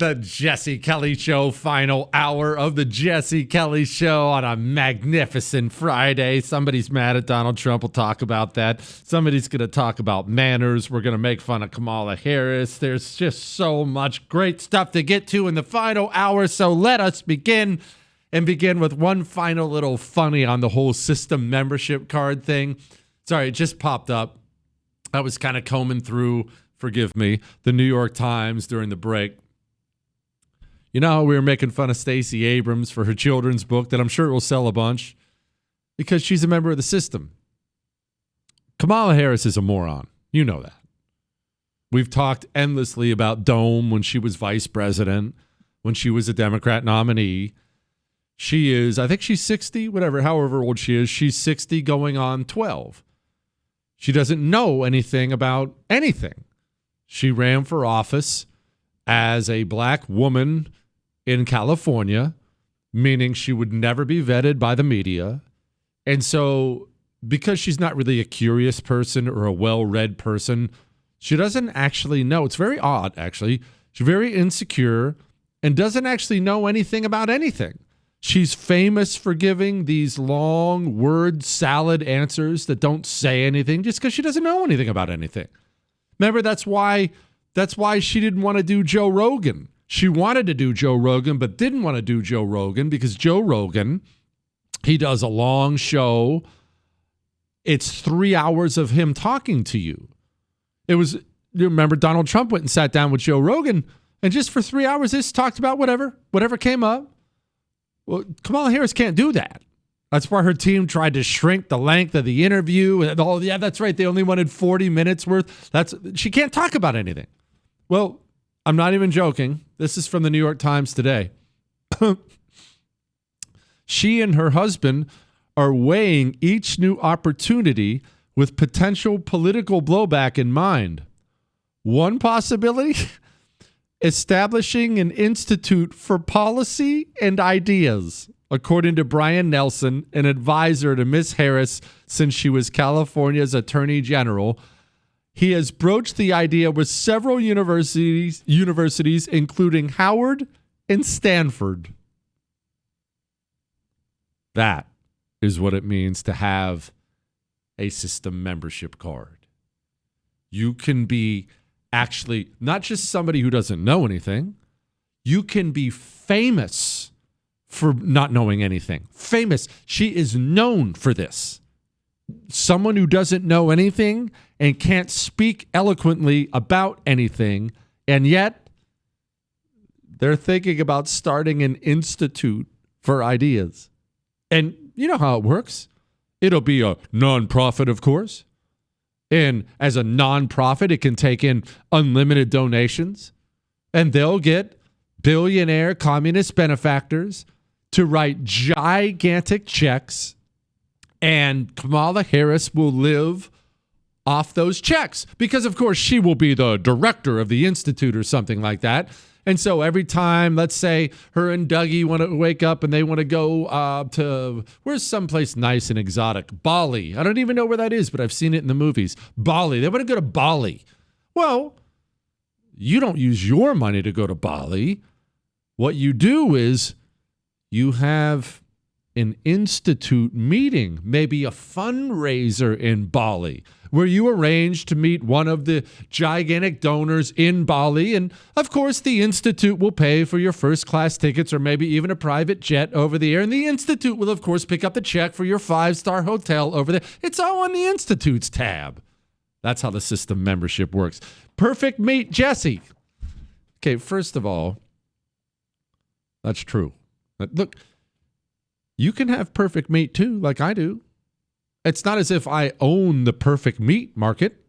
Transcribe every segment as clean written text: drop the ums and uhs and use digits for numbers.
The Jesse Kelly Show, final hour of the Jesse Kelly Show on a magnificent Friday. Somebody's mad at Donald Trump. We'll talk about that. Somebody's going to talk about manners. We're going to make fun of Kamala Harris. There's just so much great stuff to get to in the final hour. So let us begin with one final little funny on the whole system membership card thing. Sorry, it just popped up. I was kind of combing through, forgive me, the New York Times during the break. You know, we were making fun of Stacey Abrams for her children's book that I'm sure will sell a bunch because she's a member of the system. Kamala Harris is a moron. You know that. We've talked endlessly about Dome when she was vice president, when she was a Democrat nominee. She is, I think she's 60, however old she is. She's 60 going on 12. She doesn't know anything about anything. She ran for office as a black woman in California, meaning she would never be vetted by the media. And so because she's not really a curious person or a well-read person, she doesn't actually know. It's very odd, actually. She's very insecure and doesn't actually know anything about anything. She's famous for giving these long word salad answers that don't say anything just because she doesn't know anything about anything. Remember, that's why she didn't want to do Joe Rogan. She wanted to do Joe Rogan, but didn't want to do Joe Rogan because Joe Rogan, he does a long show. It's 3 hours of him talking to you. You remember Donald Trump went and sat down with Joe Rogan, and just for 3 hours, just talked about whatever came up. Well, Kamala Harris can't do that. That's why her team tried to shrink the length of the interview. Yeah, that's right. They only wanted 40 minutes worth. She can't talk about anything. Well, I'm not even joking. This is from the New York Times today. She and her husband are weighing each new opportunity with potential political blowback in mind. One possibility? Establishing an institute for policy and ideas, according to Brian Nelson, an advisor to Ms. Harris since she was California's Attorney General. He has broached the idea with several universities, including Howard and Stanford. That is what it means to have a system membership card. You can be actually not just somebody who doesn't know anything. You can be famous for not knowing anything. Famous. She is known for this. Someone who doesn't know anything and can't speak eloquently about anything, and yet they're thinking about starting an institute for ideas. And you know how it works. It'll be a nonprofit, of course. And as a nonprofit, it can take in unlimited donations. And they'll get billionaire communist benefactors to write gigantic checks. And Kamala Harris will live off those checks because, of course, she will be the director of the institute or something like that. And so every time, let's say her and Dougie want to wake up and they want to go to, where's someplace nice and exotic? Bali. I don't even know where that is, but I've seen it in the movies. Bali. They want to go to Bali. Well, you don't use your money to go to Bali. What you do is you have an institute meeting, maybe a fundraiser in Bali, where you arrange to meet one of the gigantic donors in Bali. And of course, the institute will pay for your first class tickets or maybe even a private jet over the air. And the institute will, of course, pick up the check for your 5-star hotel over there. It's all on the institute's tab. That's how the system membership works. Perfect meet Jesse. Okay, first of all, that's true. Look, you can have perfect meat too, like I do. It's not as if I own the perfect meat market.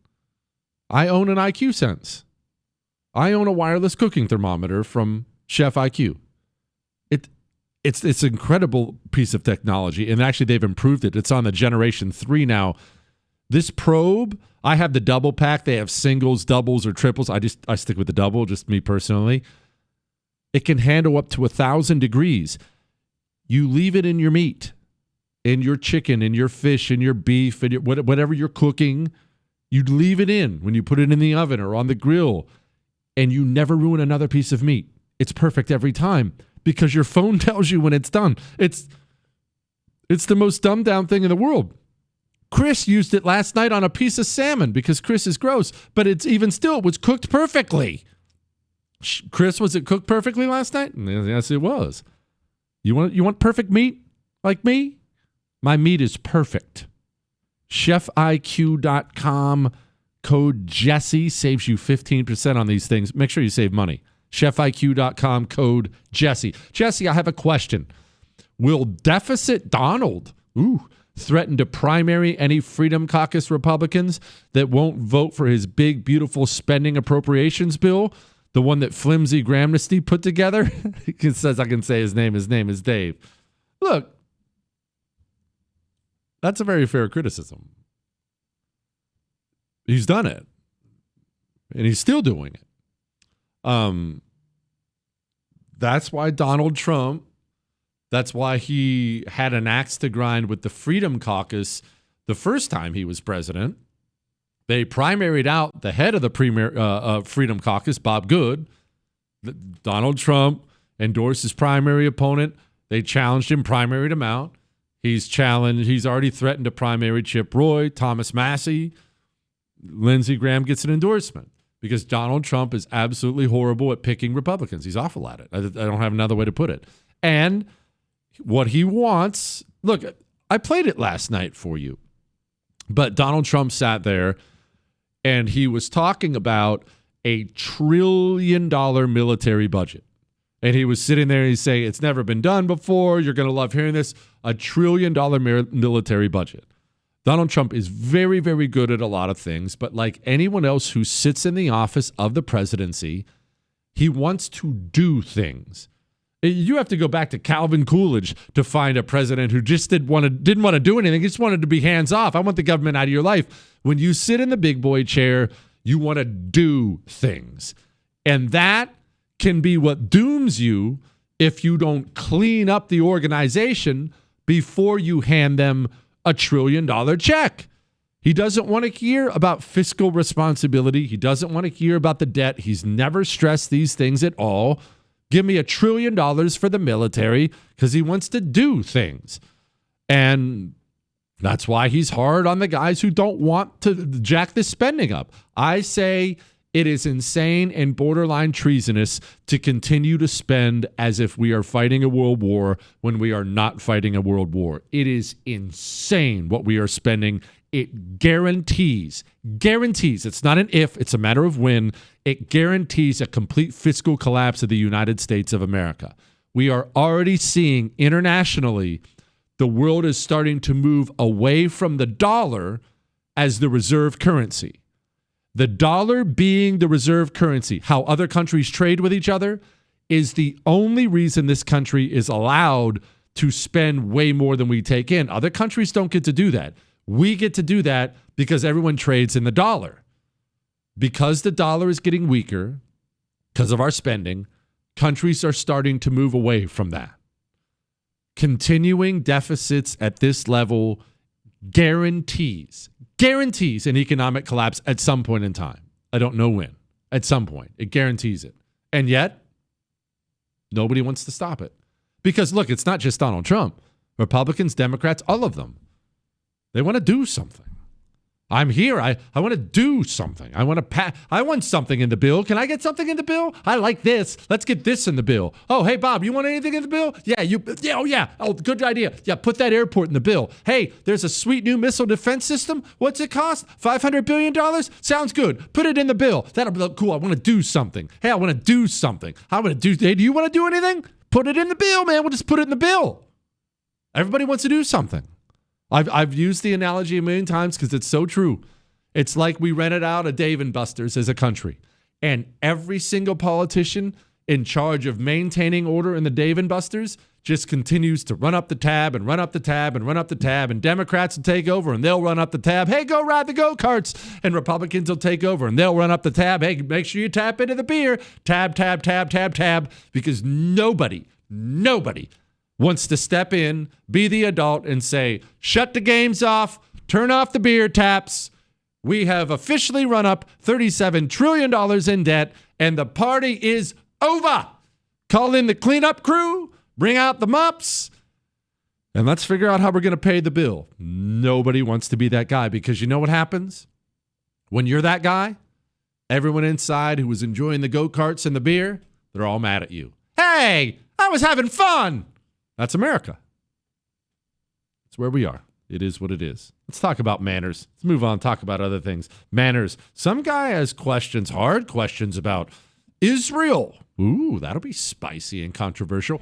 I own an IQ Sense. I own a wireless cooking thermometer from Chef IQ. It's an incredible piece of technology, and actually they've improved it. It's on the Generation 3 now. This probe, I have the double pack. They have singles, doubles, or triples. I stick with the double, just me personally. It can handle up to 1,000 degrees. You leave it in your meat, in your chicken, in your fish, in your beef, in your whatever you're cooking. You'd leave it in when you put it in the oven or on the grill, and you never ruin another piece of meat. it's perfect every time because your phone tells you when it's done. It's the most dumbed down thing in the world. Chris used it last night on a piece of salmon because Chris is gross, but it was cooked perfectly. Chris, was it cooked perfectly last night? Yes, it was. You want perfect meat like me? My meat is perfect. ChefIQ.com code Jesse saves you 15% on these things. Make sure you save money. ChefIQ.com code Jesse. Jesse, I have a question. Will Deficit Donald threaten to primary any Freedom Caucus Republicans that won't vote for his big, beautiful spending appropriations bill? The one that Flimsy Gramnesty put together? He says I can say his name. His name is Dave. Look, that's a very fair criticism. He's done it. And he's still doing it. That's why Donald Trump, that's why he had an axe to grind with the Freedom Caucus the first time he was president. They primaried out the head of the Freedom Caucus, Bob Good. Donald Trump endorsed his primary opponent. They challenged him, primaried him out. He's already threatened to primary Chip Roy, Thomas Massey. Lindsey Graham gets an endorsement because Donald Trump is absolutely horrible at picking Republicans. He's awful at it. I don't have another way to put it. And what he wants, look, I played it last night for you, but Donald Trump sat there and he was talking about a $1 trillion military budget. And he was sitting there and he's saying, it's never been done before. You're going to love hearing this. $1 trillion military budget. Donald Trump is very, very good at a lot of things, but like anyone else who sits in the office of the presidency, he wants to do things. You have to go back to Calvin Coolidge to find a president who just didn't want to do anything. He just wanted to be hands off. I want the government out of your life. When you sit in the big boy chair, you want to do things. And that can be what dooms you if you don't clean up the organization before you hand them $1 trillion check. He doesn't want to hear about fiscal responsibility. He doesn't want to hear about the debt. He's never stressed these things at all. Give me $1 trillion for the military because he wants to do things. And that's why he's hard on the guys who don't want to jack the spending up. I say it is insane and borderline treasonous to continue to spend as if we are fighting a world war when we are not fighting a world war. It is insane what we are spending. It guarantees, it's not an if, it's a matter of when, it guarantees a complete fiscal collapse of the United States of America. We are already seeing internationally the world is starting to move away from the dollar as the reserve currency. The dollar being the reserve currency, how other countries trade with each other, is the only reason this country is allowed to spend way more than we take in. Other countries don't get to do that. We get to do that because everyone trades in the dollar. Because the dollar is getting weaker, because of our spending, countries are starting to move away from that. Continuing deficits at this level guarantees an economic collapse at some point in time. I don't know when. At some point. It guarantees it. And yet, nobody wants to stop it. Because, look, it's not just Donald Trump. Republicans, Democrats, all of them. They want to do something. I'm here. I want to do something. I want something in the bill. Can I get something in the bill? I like this. Let's get this in the bill. Oh, hey, Bob, you want anything in the bill? Yeah. Oh, good idea. Yeah, put that airport in the bill. Hey, there's a sweet new missile defense system. What's it cost? $500 billion? Sounds good. Put it in the bill. That'll be cool. I want to do something. Hey, I want to do something. Hey, do you want to do anything? Put it in the bill, man. We'll just put it in the bill. Everybody wants to do something. I've used the analogy a million times because it's so true. It's like we rented out a Dave & Buster's as a country, and every single politician in charge of maintaining order in the Dave & Buster's just continues to run up the tab and run up the tab and run up the tab, and Democrats will take over and they'll run up the tab. Hey, go ride the go-karts. And Republicans will take over and they'll run up the tab. Hey, make sure you tap into the beer. Tab, because nobody wants to step in, be the adult, and say, shut the games off, turn off the beer taps. We have officially run up $37 trillion in debt, and the party is over. Call in the cleanup crew, bring out the mops, and let's figure out how we're going to pay the bill. Nobody wants to be that guy because you know what happens? When you're that guy, everyone inside who was enjoying the go-karts and the beer, they're all mad at you. Hey, I was having fun. That's America. That's where we are. It is what it is. Let's talk about manners. Let's move on, talk about other things. Manners. Some guy has questions, hard questions about Israel. Ooh, that'll be spicy and controversial.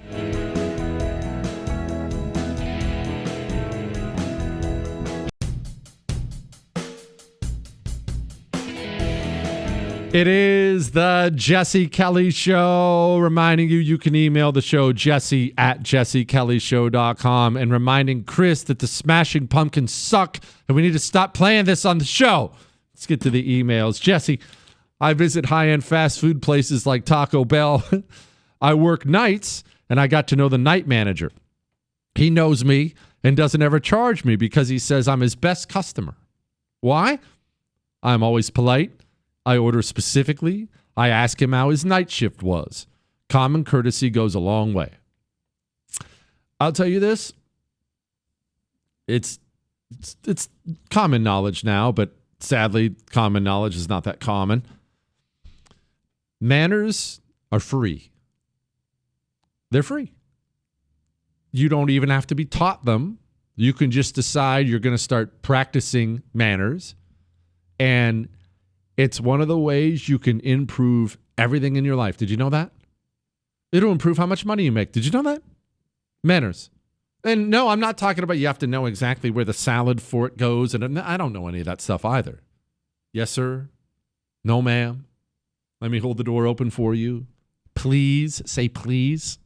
It is the Jesse Kelly Show, reminding you can email the show jesse@jessekellyshow.com, and reminding Chris that the Smashing Pumpkins suck and we need to stop playing this on the show. Let's get to the emails. Jesse, I visit high-end fast food places like Taco Bell. I work nights, and I got to know the night manager. He knows me and doesn't ever charge me because he says I'm his best customer. Why? I'm always polite. I order specifically. I ask him how his night shift was. Common courtesy goes a long way. I'll tell you this. It's common knowledge now, but sadly, common knowledge is not that common. Manners are free. They're free. You don't even have to be taught them. You can just decide you're going to start practicing manners, and it's one of the ways you can improve everything in your life. Did you know that? It'll improve how much money you make. Did you know that? Manners. And no, I'm not talking about you have to know exactly where the salad fork goes. And I don't know any of that stuff either. Yes, sir. No, ma'am. Let me hold the door open for you. Please. Say please.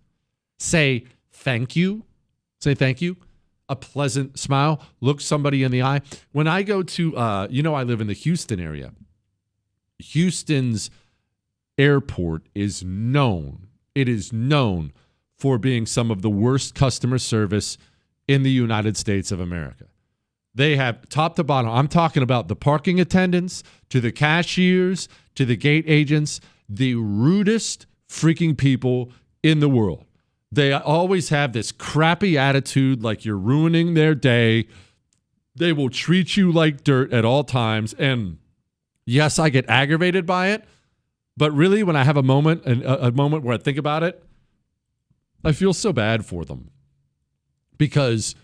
Say thank you. Say thank you. A pleasant smile. Look somebody in the eye. When I go to, I live in the Houston area. Houston's airport is known. It is known for being some of the worst customer service in the United States of America. They have top to bottom. I'm talking about the parking attendants, to the cashiers, to the gate agents, the rudest freaking people in the world. They always have this crappy attitude like you're ruining their day. They will treat you like dirt at all times. And yes, I get aggravated by it, but really when I have a moment where I think about it, I feel so bad for them because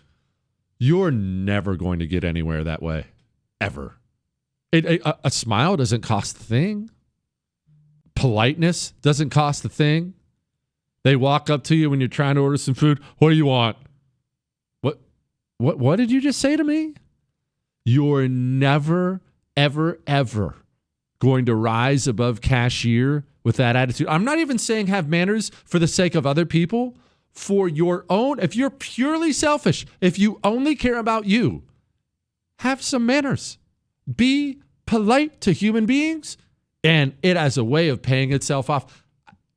you're never going to get anywhere that way, ever. A smile doesn't cost a thing. Politeness doesn't cost a thing. They walk up to you when you're trying to order some food. What do you want? What did you just say to me? You're never ever going to rise above cashier with that attitude. I'm not even saying have manners for the sake of other people, for your own. If you're purely selfish, if you only care about you, have some manners. Be polite to human beings, and it has a way of paying itself off.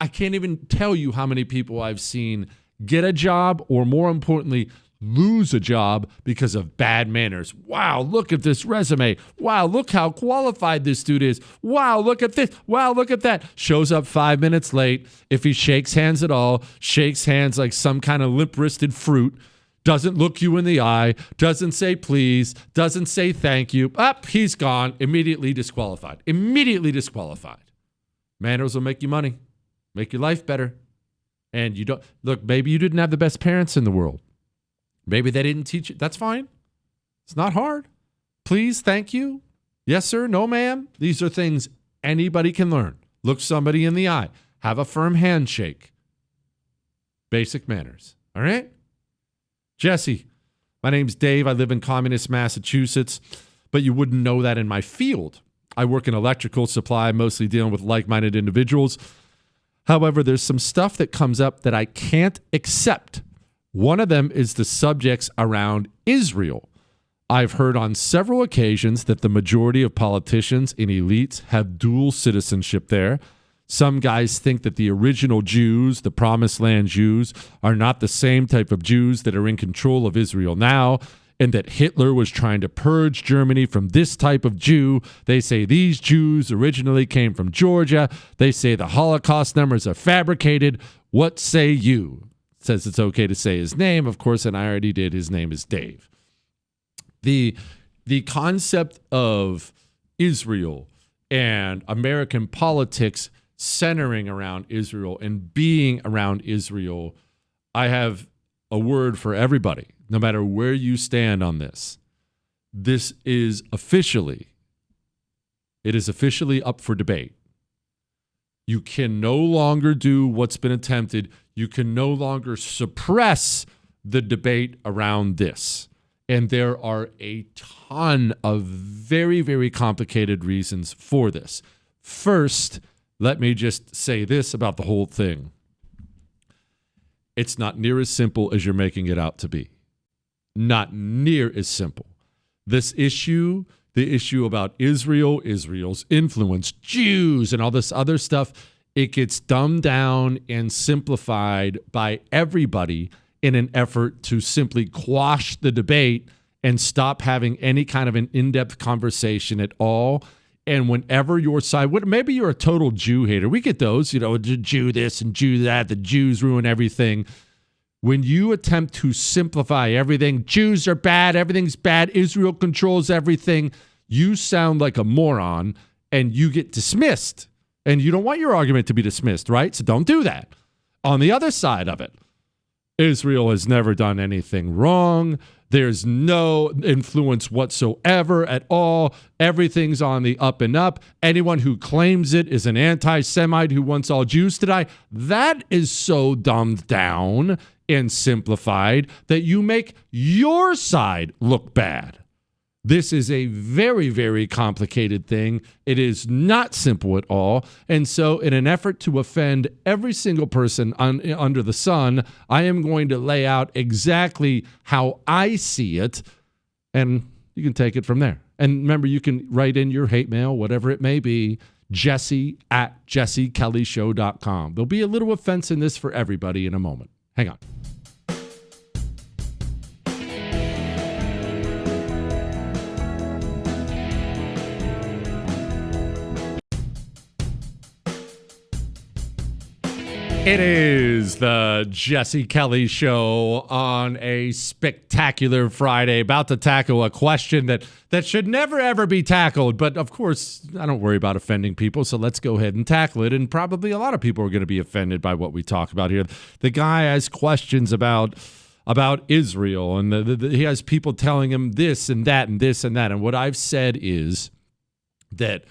I can't even tell you how many people I've seen get a job, or more importantly, lose a job because of bad manners. Wow, look at this resume. Wow, look how qualified this dude is. Wow, look at this. Wow, look at that. Shows up 5 minutes late. If he shakes hands at all, shakes hands like some kind of limp-wristed fruit, doesn't look you in the eye, doesn't say please, doesn't say thank you. Up, he's gone. Immediately disqualified. Immediately disqualified. Manners will make you money, make your life better. And you don't, look, maybe you didn't have the best parents in the world. Maybe they didn't teach you. That's fine. It's not hard. Please, thank you. Yes, sir. No, ma'am. These are things anybody can learn. Look somebody in the eye. Have a firm handshake. Basic manners. All right? Jesse, my name's Dave. I live in communist Massachusetts, but you wouldn't know that in my field. I work in electrical supply, mostly dealing with like-minded individuals. However, there's some stuff that comes up that I can't accept. One of them is the subjects around Israel. I've heard on several occasions that the majority of politicians and elites have dual citizenship there. Some guys think that the original Jews, the Promised Land Jews, are not the same type of Jews that are in control of Israel now, and that Hitler was trying to purge Germany from this type of Jew. They say these Jews originally came from Georgia. They say the Holocaust numbers are fabricated. What say you? Says it's okay to say his name, of course, and I already did. His name is Dave. The concept of Israel and American politics centering around Israel and being around Israel, I have a word for everybody, no matter where you stand on this. This is officially up for debate. You can no longer do what's been attempted. You can no longer suppress the debate around this. And there are a ton of very, very complicated reasons for this. First, let me just say this about the whole thing. It's not near as simple as you're making it out to be. Not near as simple. This issue, the issue about Israel, Israel's influence, Jews, and all this other stuff, it gets dumbed down and simplified by everybody in an effort to simply quash the debate and stop having any kind of an in-depth conversation at all. And whenever your side, maybe you're a total Jew hater. We get those, Jew this and Jew that, the Jews ruin everything. When you attempt to simplify everything, Jews are bad, everything's bad, Israel controls everything, you sound like a moron and you get dismissed. And you don't want your argument to be dismissed, right? So don't do that. On the other side of it, Israel has never done anything wrong. There's no influence whatsoever at all. Everything's on the up and up. Anyone who claims it is an anti-Semite who wants all Jews to die. That is so dumbed down and simplified that you make your side look bad. This is a very, very complicated thing. It is not simple at all. And so in an effort to offend every single person under the sun, I am going to lay out exactly how I see it, and you can take it from there. And remember, you can write in your hate mail, whatever it may be, jesse@jessekellyshow.com. There'll be a little offense in this for everybody in a moment. Hang on. It is the Jesse Kelly Show on a spectacular Friday, about to tackle a question that should never, ever be tackled. But, of course, I don't worry about offending people, so let's go ahead and tackle it. And probably a lot of people are going to be offended by what we talk about here. The guy has questions about Israel, and he has people telling him this and that and this and that. And what I've said is that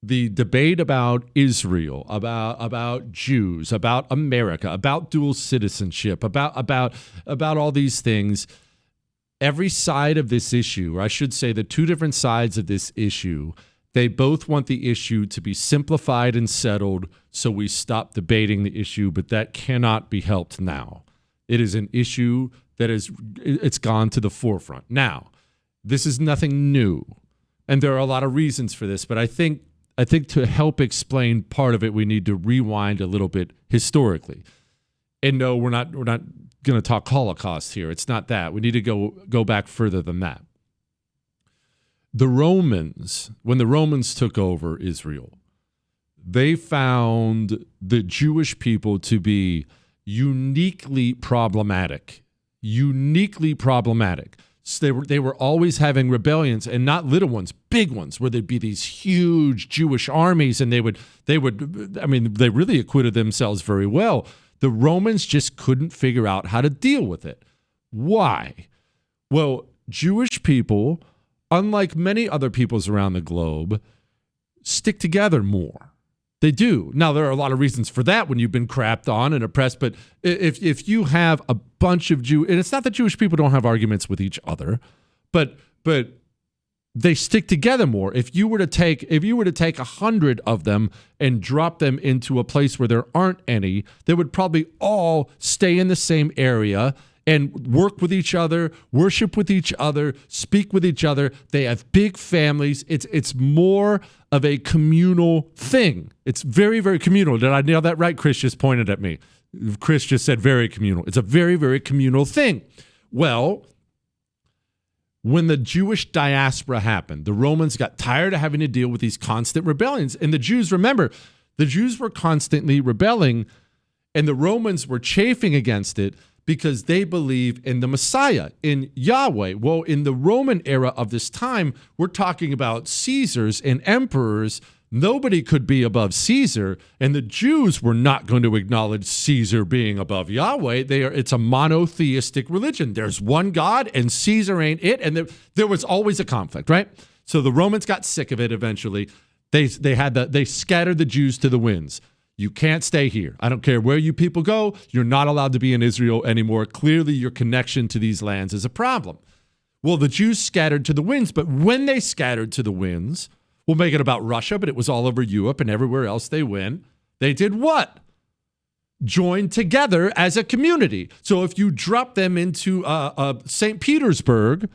the debate about Israel, about Jews, about America, about dual citizenship, about all these things, every side of this issue, or I should say the two different sides of this issue, they both want the issue to be simplified and settled so we stop debating the issue, but that cannot be helped now. It is an issue that it's gone to the forefront. Now, this is nothing new, and there are a lot of reasons for this, but I think to help explain part of it, we need to rewind a little bit historically. And no, we're not going to talk Holocaust here. It's not that. We need to go back further than that. The Romans, when the Romans took over Israel, they found the Jewish people to be uniquely problematic. So they were always having rebellions, and not little ones, big ones, where there'd be these huge Jewish armies, and they really acquitted themselves very well. The Romans just couldn't figure out how to deal with it. Why? Well, Jewish people, unlike many other peoples around the globe, stick together more. They do. Now, there are a lot of reasons for that when you've been crapped on and oppressed, but if you have a bunch of Jews, and it's not that Jewish people don't have arguments with each other, but they stick together more. If you were to take 100 of them and drop them into a place where there aren't any, they would probably all stay in the same area and work with each other, worship with each other, speak with each other. They have big families. It's more of a communal thing. It's very, very communal. Did I nail that right? Chris just pointed at me. Chris just said very communal. It's a very, very communal thing. Well, when the Jewish diaspora happened, the Romans got tired of having to deal with these constant rebellions. And the Jews, remember, the Jews were constantly rebelling. And the Romans were chafing against it because they believe in the Messiah, in Yahweh. Well, in the Roman era of this time, we're talking about Caesars and emperors. Nobody could be above Caesar, and the Jews were not going to acknowledge Caesar being above Yahweh. It's a monotheistic religion. There's one God, and Caesar ain't it. And there was always a conflict, right? So the Romans got sick of it eventually. They scattered the Jews to the winds. You can't stay here. I don't care where you people go. You're not allowed to be in Israel anymore. Clearly, your connection to these lands is a problem. Well, the Jews scattered to the winds, but when they scattered to the winds, we'll make it about Russia, but it was all over Europe and everywhere else they went. They did what? Joined together as a community. So if you drop them into St. Petersburg,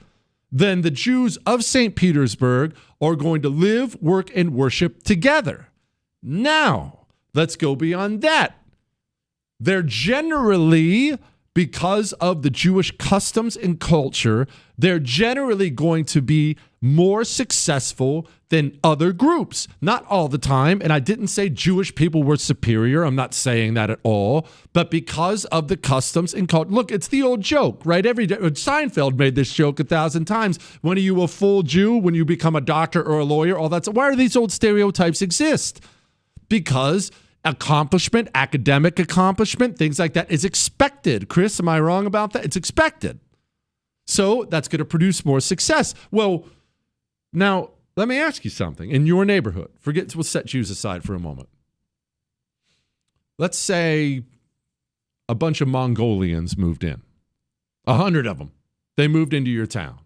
then the Jews of St. Petersburg are going to live, work, and worship together. Now, let's go beyond that. They're generally, because of the Jewish customs and culture, they're generally going to be more successful than other groups. Not all the time, and I didn't say Jewish people were superior. I'm not saying that at all. But because of the customs and culture, look, it's the old joke, right? Every day, Seinfeld made this joke 1,000 times. When are you a full Jew? When you become a doctor or a lawyer? All that. Why do these old stereotypes exist? Because accomplishment, academic accomplishment, things like that is expected. Chris, am I wrong about that? It's expected. So that's going to produce more success. Well, now let me ask you something. In your neighborhood, we'll set Jews aside for a moment. Let's say a bunch of Mongolians moved in. 100 of them. They moved into your town.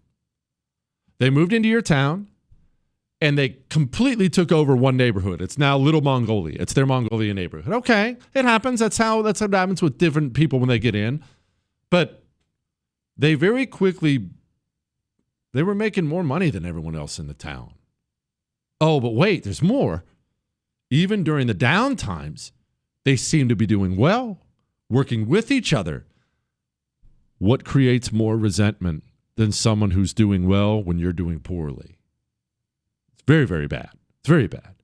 And they completely took over one neighborhood. It's now Little Mongolia. It's their Mongolian neighborhood. Okay, it happens. That's how it happens with different people when they get in. But they very quickly, they were making more money than everyone else in the town. Oh, but wait, there's more. Even during the down times, they seem to be doing well, working with each other. What creates more resentment than someone who's doing well when you're doing poorly? Very, very bad. It's very bad.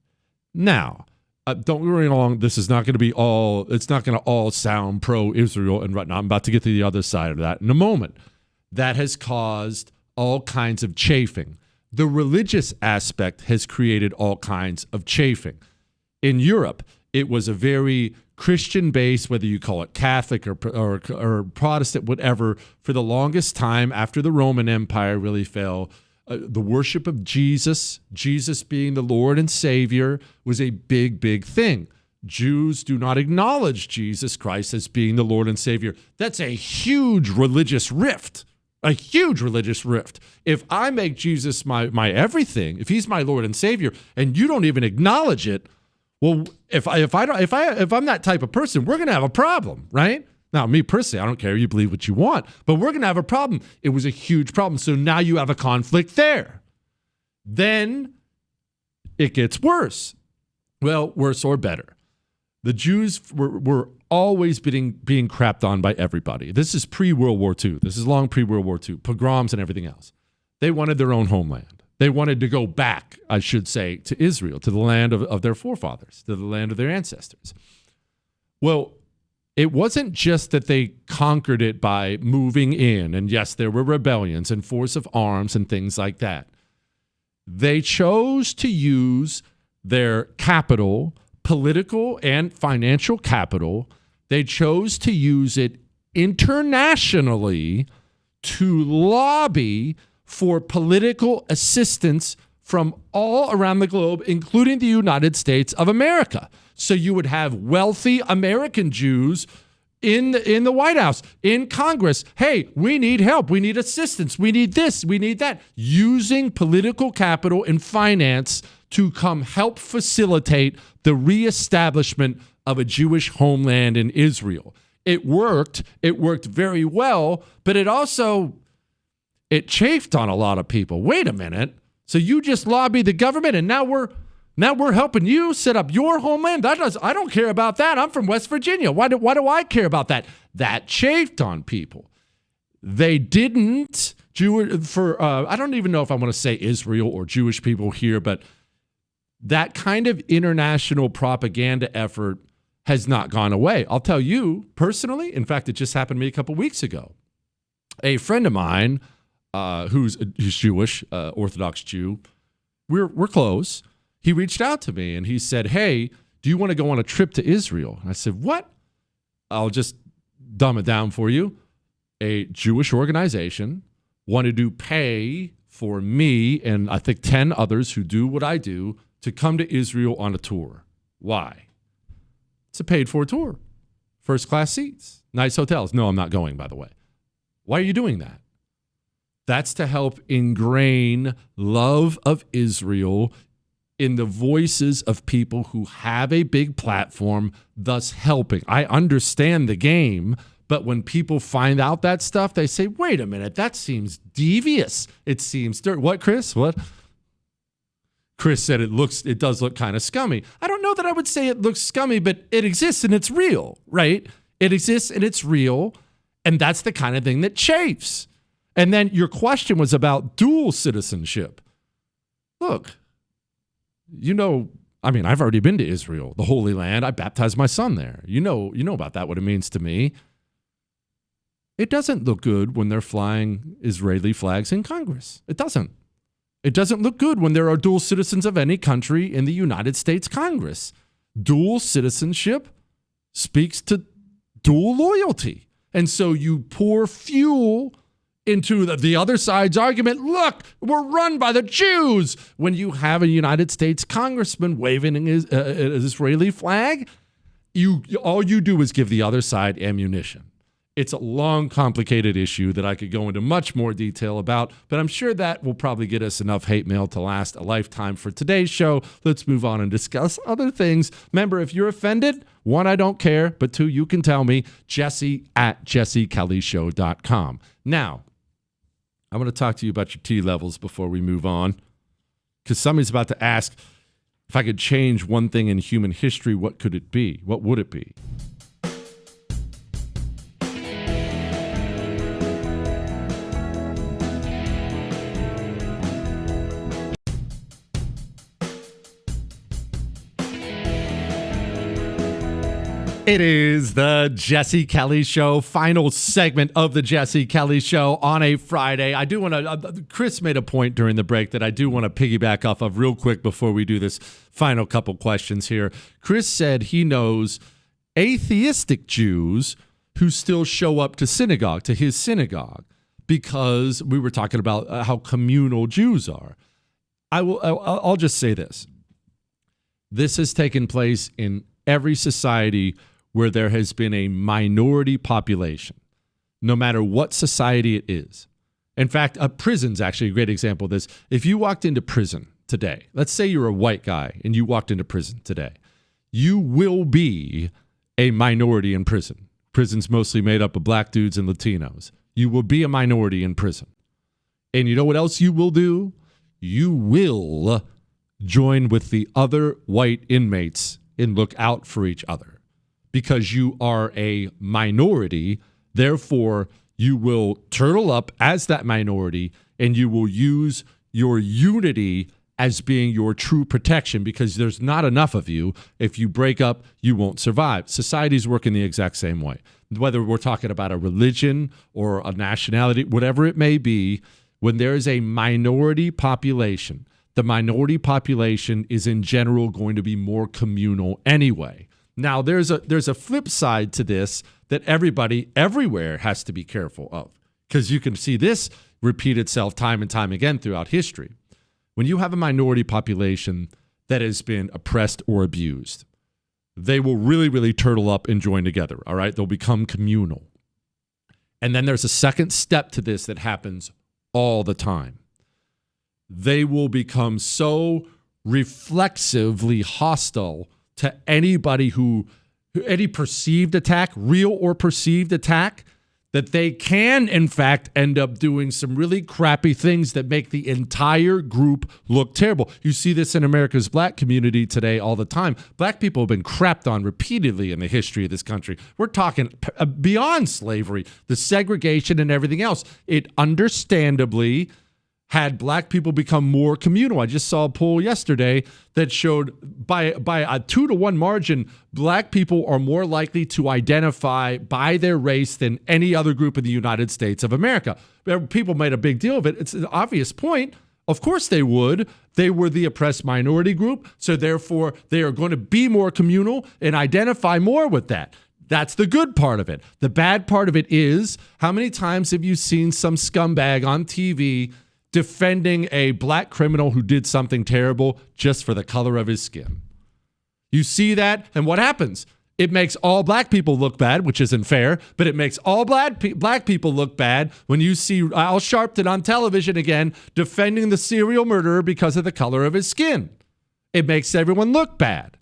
Now, don't worry along. This is not going to be all, it's not going to all sound pro-Israel and whatnot. I'm about to get to the other side of that in a moment. That has caused all kinds of chafing. The religious aspect has created all kinds of chafing. In Europe, it was a very Christian base, whether you call it Catholic or Protestant, whatever, for the longest time after the Roman Empire really fell. The worship of Jesus being the Lord and Savior, was a big, big thing. Jews do not acknowledge Jesus Christ as being the Lord and Savior. That's a huge religious rift. A huge religious rift. If I make Jesus my everything, if he's my Lord and Savior, and you don't even acknowledge it, well, if I'm that type of person, we're going to have a problem, right? Now, me personally, I don't care. You believe what you want, but we're going to have a problem. It was a huge problem. So now you have a conflict there. Then it gets worse. Well, worse or better. The Jews were always being crapped on by everybody. This is pre-World War II. This is long pre-World War II. Pogroms and everything else. They wanted their own homeland. They wanted to go back, I should say, to Israel, to the land of their forefathers, to the land of their ancestors. Well, it wasn't just that they conquered it by moving in, and yes, there were rebellions and force of arms and things like that. They chose to use their capital, political and financial capital, they chose to use it internationally to lobby for political assistance from all around the globe, including the United States of America. So you would have wealthy American Jews in the White House, in Congress. Hey, we need help. We need assistance. We need this. We need that. Using political capital and finance to come help facilitate the reestablishment of a Jewish homeland in Israel. It worked. It worked very well, but it chafed on a lot of people. Wait a minute. So you just lobbied the government, and now we're helping you set up your homeland? I don't care about that. I'm from West Virginia. Why do I care about that? That chafed on people. They didn't. I don't even know if I want to say Israel or Jewish people here, but that kind of international propaganda effort has not gone away. I'll tell you personally, in fact, it just happened to me a couple weeks ago. A friend of mine who's Jewish, Orthodox Jew, we're close. He reached out to me and he said, hey, do you want to go on a trip to Israel? And I said, what? I'll just dumb it down for you. A Jewish organization wanted to pay for me and I think 10 others who do what I do to come to Israel on a tour. Why? It's a paid-for tour. First-class seats. Nice hotels. No, I'm not going, by the way. Why are you doing that? That's to help ingrain love of Israel in the voices of people who have a big platform, thus helping. I understand the game, but when people find out that stuff, they say, wait a minute, that seems devious. It seems dirty. What, Chris? What? Chris said it does look kind of scummy. I don't know that I would say it looks scummy, but it exists and it's real, right? It exists and it's real, and that's the kind of thing that chafes. And then your question was about dual citizenship. Look, I've already been to Israel, the Holy Land. I baptized my son there. You know about that, what it means to me. It doesn't look good when they're flying Israeli flags in Congress. It doesn't. It doesn't look good when there are dual citizens of any country in the United States Congress. Dual citizenship speaks to dual loyalty. And so you pour fuel into the other side's argument. Look, we're run by the Jews. When you have a United States congressman waving an Israeli flag, all you do is give the other side ammunition. It's a long, complicated issue that I could go into much more detail about, but I'm sure that will probably get us enough hate mail to last a lifetime for today's show. Let's move on and discuss other things. Remember, if you're offended, one, I don't care, but two, you can tell me, jesse@jessekellyshow.com. Now, I want to talk to you about your T levels before we move on, because somebody's about to ask, if I could change one thing in human history, what could it be? What would it be? It is the Jesse Kelly Show, final segment of the Jesse Kelly Show on a Friday. I do want to, Chris made a point during the break that I do want to piggyback off of real quick before we do this final couple questions here. Chris said he knows atheistic Jews who still show up to his synagogue, because we were talking about how communal Jews are. I'll just say this. This has taken place in every society where there has been a minority population, no matter what society it is. In fact, a prison's actually a great example of this. If you walked into prison today, let's say you're a white guy and you walked into prison today, you will be a minority in prison. Prison's mostly made up of black dudes and Latinos. You will be a minority in prison. And you know what else you will do? You will join with the other white inmates and look out for each other. Because you are a minority, therefore you will turtle up as that minority and you will use your unity as being your true protection, because there's not enough of you. If you break up, you won't survive. Societies work in the exact same way. Whether we're talking about a religion or a nationality, whatever it may be, when there is a minority population, the minority population is in general going to be more communal anyway. Now, there's a flip side to this that everybody everywhere has to be careful of, because you can see this repeat itself time and time again throughout history. When you have a minority population that has been oppressed or abused, they will really, really turtle up and join together, all right? They'll become communal. And then there's a second step to this that happens all the time. They will become so reflexively hostile to anybody any perceived attack, real or perceived attack, that they can, in fact, end up doing some really crappy things that make the entire group look terrible. You see this in America's black community today all the time. Black people have been crapped on repeatedly in the history of this country. We're talking beyond slavery, the segregation and everything else. It understandably had black people become more communal. I just saw a poll yesterday that showed by a 2-to-1 margin, black people are more likely to identify by their race than any other group in the United States of America. People made a big deal of it. It's an obvious point. Of course they would. They were the oppressed minority group, so therefore they are going to be more communal and identify more with that. That's the good part of it. The bad part of it is, how many times have you seen some scumbag on TV defending a black criminal who did something terrible just for the color of his skin? You see that, and what happens? It makes all black people look bad, which isn't fair, but it makes all black people look bad when you see Al Sharpton on television again defending the serial murderer because of the color of his skin. It makes everyone look bad.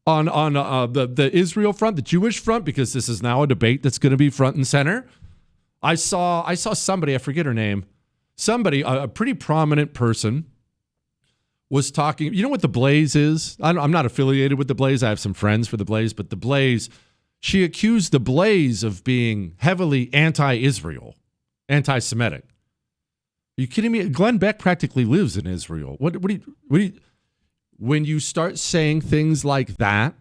On the Israel front, the Jewish front, because this is now a debate that's going to be front and center. I saw somebody, I forget her name, somebody, a pretty prominent person, was talking. You know what The Blaze is? I'm not affiliated with The Blaze. I have some friends for The Blaze, but The Blaze, she accused The Blaze of being heavily anti-Israel, anti-Semitic. Are you kidding me? Glenn Beck practically lives in Israel. What do you when you start saying things like that,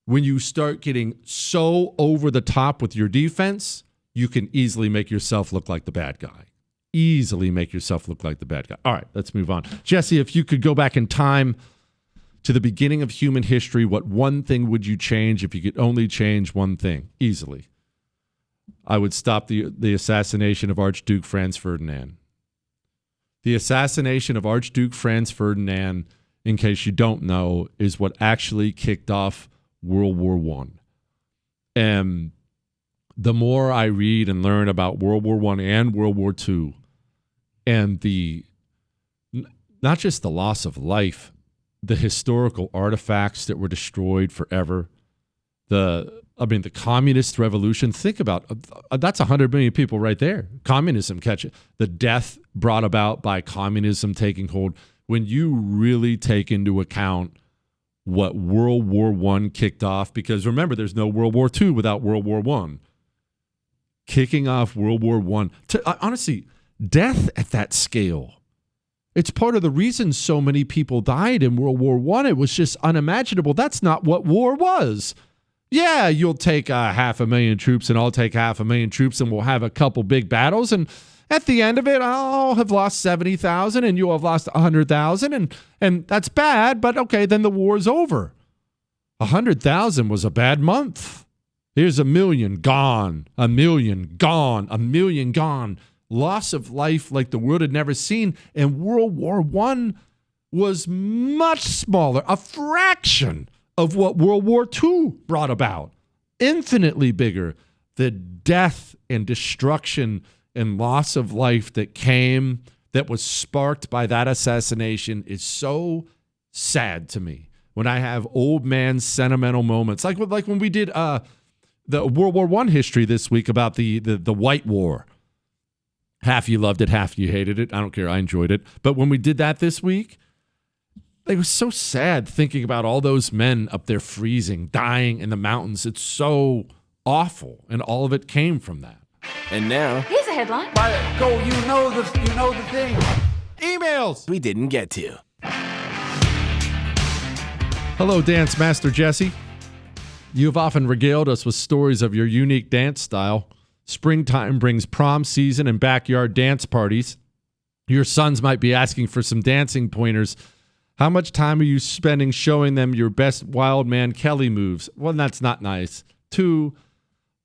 when you start getting so over the top with your defense, you can easily make yourself look like the bad guy. Easily make yourself look like the bad guy. All right, let's move on. Jesse, if you could go back in time to the beginning of human history, what one thing would you change if you could only change one thing? Easily. I would stop the assassination of Archduke Franz Ferdinand. The assassination of Archduke Franz Ferdinand, in case you don't know, is what actually kicked off World War I. And the more I read and learn about World War I and World War II, and not just the loss of life, the historical artifacts that were destroyed forever, the communist revolution, think about that's 100 million people right there. Communism, catch it. The death brought about by communism taking hold. When you really take into account what World War I kicked off, because remember, there's no World War II without World War I. Kicking off World War I. Honestly, death at that scale, it's part of the reason so many people died in World War I. It was just unimaginable. That's not what war was. Yeah, you'll take 500,000 troops and I'll take 500,000 troops and we'll have a couple big battles, and at the end of it, I'll have lost 70,000 and you'll have lost 100,000, and that's bad, but okay, then the war's over. 100,000 was a bad month. Here's 1 million gone, 1 million gone, 1 million gone. Loss of life like the world had never seen. And World War I was much smaller, a fraction of what World War II brought about. Infinitely bigger. The death and destruction and loss of life that came, that was sparked by that assassination, is so sad to me. When I have old man sentimental moments, like when we did the World War I history this week about the White War. Half you loved it, half you hated it. I don't care. I enjoyed it. But when we did that this week, it was so sad thinking about all those men up there freezing, dying in the mountains. It's so awful, and all of it came from that. And now, here's a headline. Go, you know the thing. Emails we didn't get to. Hello, Dance Master Jesse. You have often regaled us with stories of your unique dance style. Springtime brings prom season and backyard dance parties. Your sons might be asking for some dancing pointers. How much time are you spending showing them your best Wildman Kelly moves? Well, that's not nice. 2,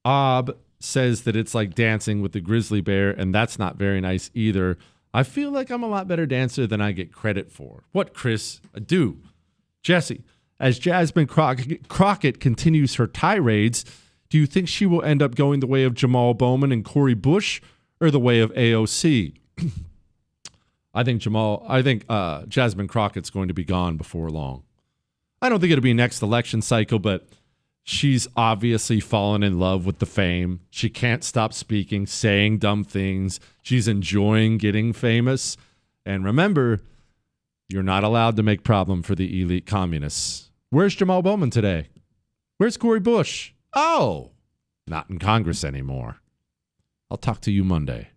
Ob says that it's like dancing with the grizzly bear, and that's not very nice either. I feel like I'm a lot better dancer than I get credit for. What, Chris? I do. Jesse, as Jasmine Crockett continues her tirades, do you think she will end up going the way of Jamal Bowman and Cori Bush, or the way of AOC? I think Jasmine Crockett's going to be gone before long. I don't think it'll be next election cycle, but she's obviously fallen in love with the fame. She can't stop speaking, saying dumb things. She's enjoying getting famous. And remember, you're not allowed to make problem for the elite communists. Where's Jamal Bowman today? Where's Cori Bush? Oh, not in Congress anymore. I'll talk to you Monday.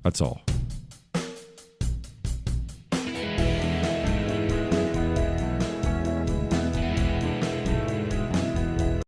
That's all.